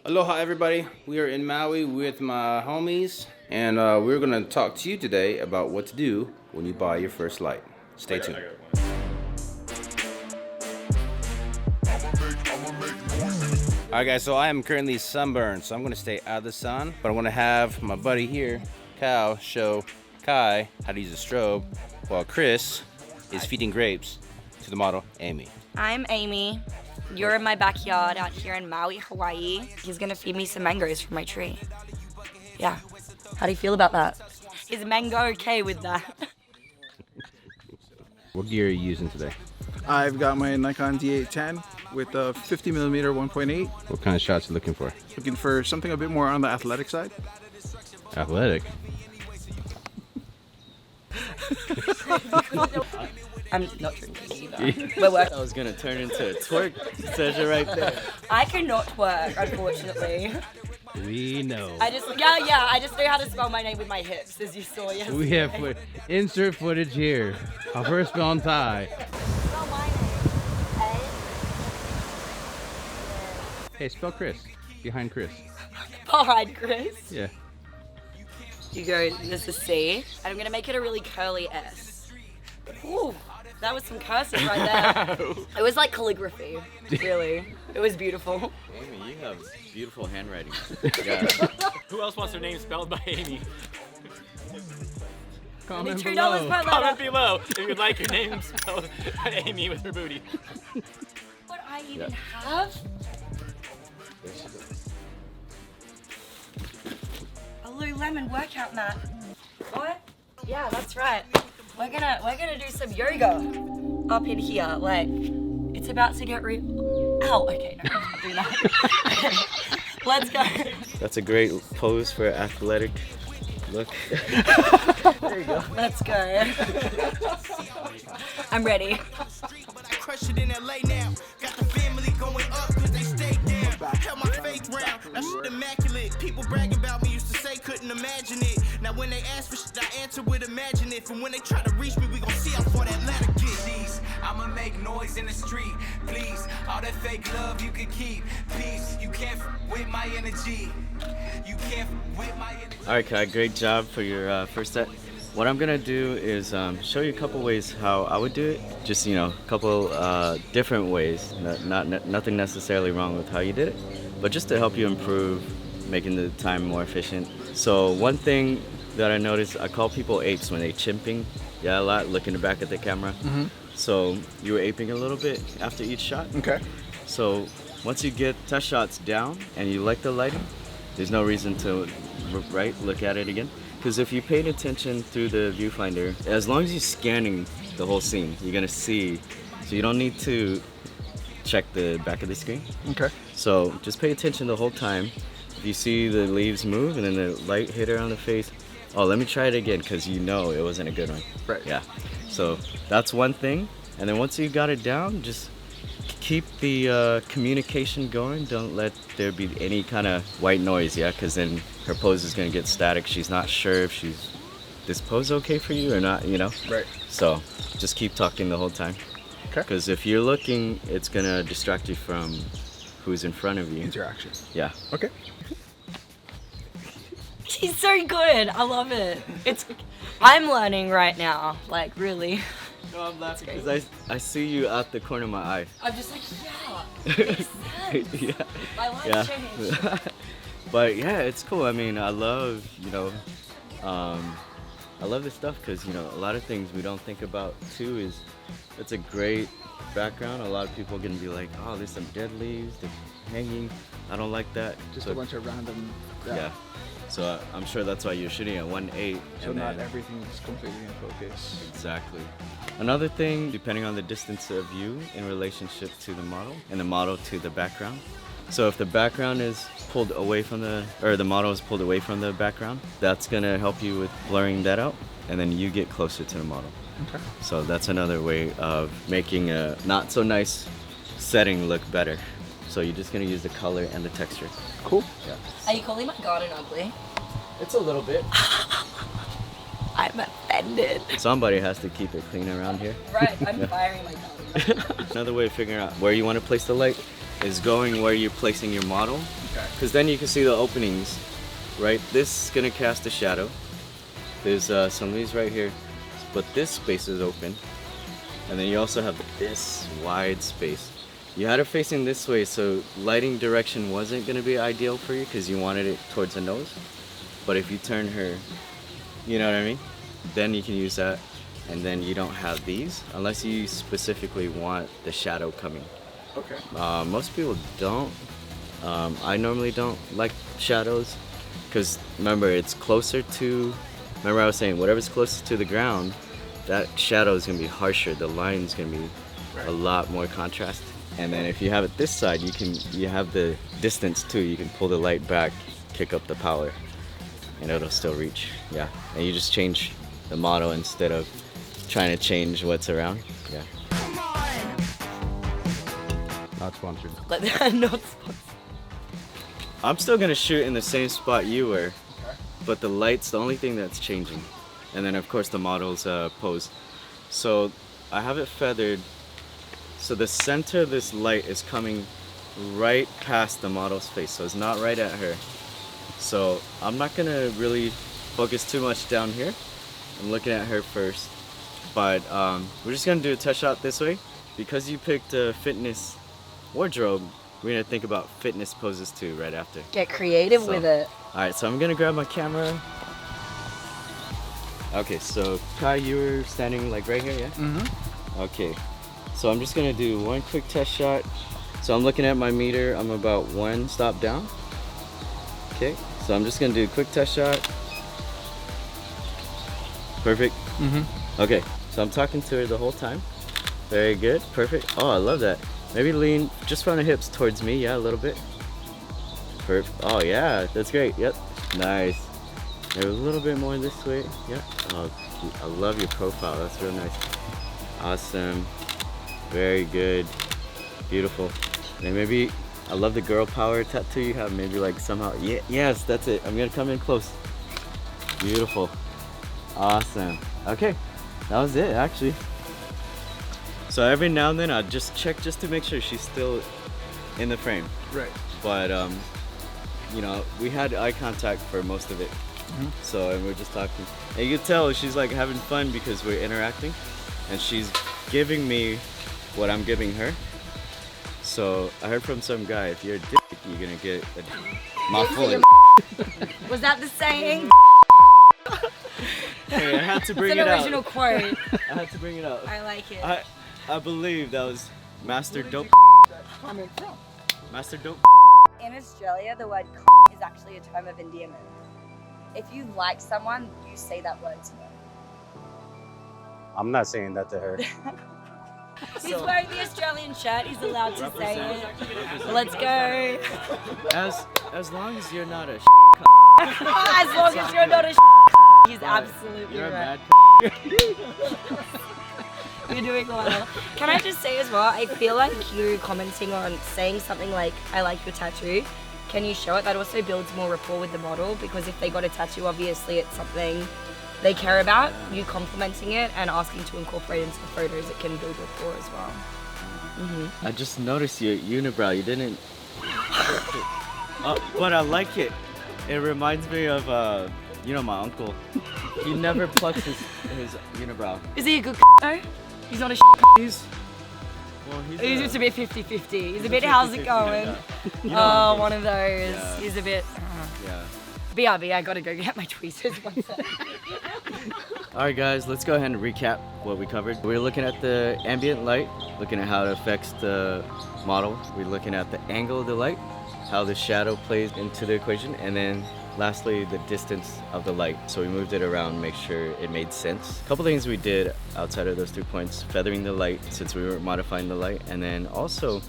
Aloha everybody, we are in Maui with my homies and we're going to talk to you today about what to do when you buy your first light. Stay tuned. Alright guys, so I am currently sunburned, so I'm going to stay out of the sun, but I want to have my buddy here, Kyle, show Kai how to use a strobe while Chris is feeding grapes to the model, Amy. I'm Amy. You're in my backyard out here in Maui, Hawaii. He's gonna feed me some mangoes from my tree. Yeah. How do you feel about that? Is mango okay with that? What gear are you using today? I've got my Nikon D810 with a 50mm 1.8. What kind of shots are you looking for? Looking for something a bit more on the athletic side. Athletic? I'm not drinking either. We're working. I was gonna turn into a twerk session right there. I cannot twerk, unfortunately. We know. I just know how to spell my name with my hips, as you saw yesterday. We have insert footage here. Our first spell on Thai. Spell my name. Hey, spell Chris. Behind Chris. Behind Chris. Yeah. You go, this is C, and I'm gonna make it a really curly S. Ooh, that was some cursive right there. It was like calligraphy, really. It was beautiful. Amy, you have beautiful handwriting. Yeah. Who else wants their name spelled by Amy? Comment $2 below. per letter. Comment below if you'd like your name spelled by Amy with her booty. What I even have? A Lululemon workout mat. What? Yeah, that's right. We're gonna do some yoga up in here. Like, it's about to get real. Ow. Okay, no, I'm not doing that. Let's go. That's a great pose for athletic look. There you go. Let's go. I'm ready. Crush it in LA now. Got the family going up cause they stayed down. Held my faith round. That shit immaculate. People bragging about me used to say couldn't imagine it. Now when they ask for shit, I answer with imagine it. And when they try to reach me, we gon' see how far that ladder get. Please, I'ma make noise in the street. Please, all that fake love you can keep. Peace, you can't with my energy. You can't with my energy. All right, Kai, great job for your first set. What I'm gonna do is show you a couple ways how I would do it. Just, a couple different ways. Nothing necessarily wrong with how you did it, but just to help you improve, making the time more efficient. So one thing that I noticed, I call people apes when they chimping. Yeah, a lot, looking back at the camera. Mm-hmm. So you were aping a little bit after each shot. Okay. So once you get test shots down and you like the lighting, there's no reason to look at it again. Because if you paid attention through the viewfinder, as long as you're scanning the whole scene, you're gonna see. So you don't need to check the back of the screen. Okay. So just pay attention the whole time. If you see the leaves move and then the light hit her on the face, oh, let me try it again, because it wasn't a good one. Right. Yeah. So that's one thing. And then once you got it down, just keep the communication going. Don't let there be any kind of white noise, yeah, because then her pose is going to get static. She's not sure if this pose okay for you or not, Right. So just keep talking the whole time. Okay. Because if you're looking, it's going to distract you from who's in front of you. Interaction. Yeah. Okay. She's so good. I love it. I'm learning right now. Like, really. No, I'm laughing because I see you out the corner of my eye. I'm just like, yeah, makes sense. Yeah. My life changed. But yeah, it's cool. I mean, I love, I love this stuff because, a lot of things we don't think about too is it's a great background. A lot of people are going to be like, oh, there's some dead leaves, they're hanging. I don't like that. Just so, a bunch of random. Yeah. So I'm sure that's why you're shooting at 1.8. So not everything is completely in focus. Exactly. Another thing, depending on the distance of you in relationship to the model and the model to the background. So if the background is pulled away from the model is pulled away from the background, that's gonna help you with blurring that out, and then you get closer to the model. Okay. So that's another way of making a not so nice setting look better. So you're just gonna use the color and the texture. Cool. Yeah. Are you calling my garden ugly? It's a little bit. I'm offended. Somebody has to keep it clean around here. Right, I'm firing my garden. Another way of figuring out where you want to place the light is going where you're placing your model Okay. Because then you can see the openings, right? This is gonna cast a shadow. There's some leaves right here, but this space is open. And then you also have this wide space. You had her facing this way, so lighting direction wasn't gonna be ideal for you because you wanted it towards the nose. But if you turn her, you know what I mean? Then you can use that. And then you don't have these unless you specifically want the shadow coming. Okay. Most people don't. I normally don't like shadows because remember it's closer to, remember I was saying whatever's closest to the ground, that shadow is gonna be harsher. The line's gonna be a lot more contrast. And then if you have it this side, you have the distance too. You can pull the light back, kick up the power, and it'll still reach. Yeah, and you just change the model instead of trying to change what's around. Yeah. Not sponsored. But they're not sponsored. I'm still gonna shoot in the same spot you were, but the light's the only thing that's changing. And then of course the model's pose. So I have it feathered, so the center of this light is coming right past the model's face, so it's not right at her. So I'm not gonna really focus too much down here. I'm looking at her first, but we're just gonna do a test shot this way. Because you picked a fitness wardrobe, we're gonna think about fitness poses too right after. Get creative with it. Alright, so I'm gonna grab my camera. Okay, so Kai, you were standing like right here, yeah? Mm-hmm. Okay, so I'm just gonna do one quick test shot. So I'm looking at my meter, I'm about 1 stop down. Okay, so I'm just gonna do a quick test shot. Perfect. Mm-hmm. Okay, so I'm talking to her the whole time. Very good, perfect. Oh, I love that. Maybe lean just from the hips towards me, yeah, a little bit. Perfect. Oh yeah, that's great. Yep, nice. Maybe a little bit more this way. Yep. Oh, I love your profile. That's real nice. Awesome. Very good. Beautiful. And maybe I love the girl power tattoo you have. Maybe like somehow. Yeah. Yes, that's it. I'm gonna come in close. Beautiful. Awesome. Okay, that was it actually. So every now and then I just check just to make sure she's still in the frame. Right. But you know, we had eye contact for most of it. Mm-hmm. So and we're just talking. And you can tell she's like having fun because we're interacting and she's giving me what I'm giving her. So I heard from some guy, if you're a dick, you're gonna get a mouthful. Was that the saying? Hey, I had to bring It's it an out. original quote. I had to bring it out. I like it. I believe that was Master Dope. Coming from. Master Dope. In Australia, the word is actually a term of endearment. If you like someone, you say that word to them. I'm not saying that to her. He's wearing the Australian shirt. He's allowed to say it. Let's go. As long as you're not a As long as you're not a he's absolutely you're a right. mad You're doing well. Can I just say as well, I feel like you commenting on saying something like, I like your tattoo, can you show it? That also builds more rapport with the model, because if they got a tattoo, obviously it's something they care about. You complimenting it and asking to incorporate into the photos, it can build rapport as well. I just noticed your unibrow. You didn't. But I like it. It reminds me of you know, my uncle. He never plucks his unibrow. Is he a good though? He's not a He's He's just a bit 50-50. He's a bit, 50-50, how's it going? You know, Oh, one of those. Yeah. He's a bit. yeah. BRB, I gotta go get my tweezers. One sec. Alright guys, let's go ahead and recap what we covered. We're looking at the ambient light, looking at how it affects the model. We're looking at the angle of the light, how the shadow plays into the equation, and then lastly, the distance of the light. So we moved it around, make sure it made sense. A couple things we did outside of those 2 points: feathering the light since we were modifying the light, and then also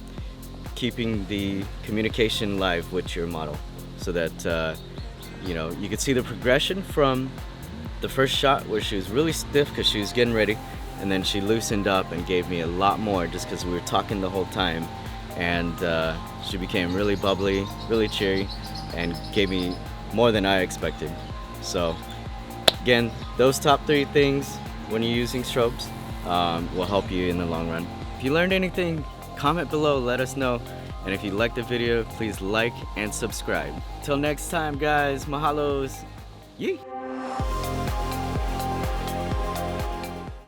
keeping the communication live with your model so that you know, you could see the progression from the first shot where she was really stiff because she was getting ready, and then she loosened up and gave me a lot more just because we were talking the whole time, and she became really bubbly, really cheery, and gave me more than I expected. So again, those top 3 things when you're using strobes will help you in the long run. If you learned anything, comment below, let us know. And if you liked the video, please like and subscribe. Till next time, guys, mahalos. Yee!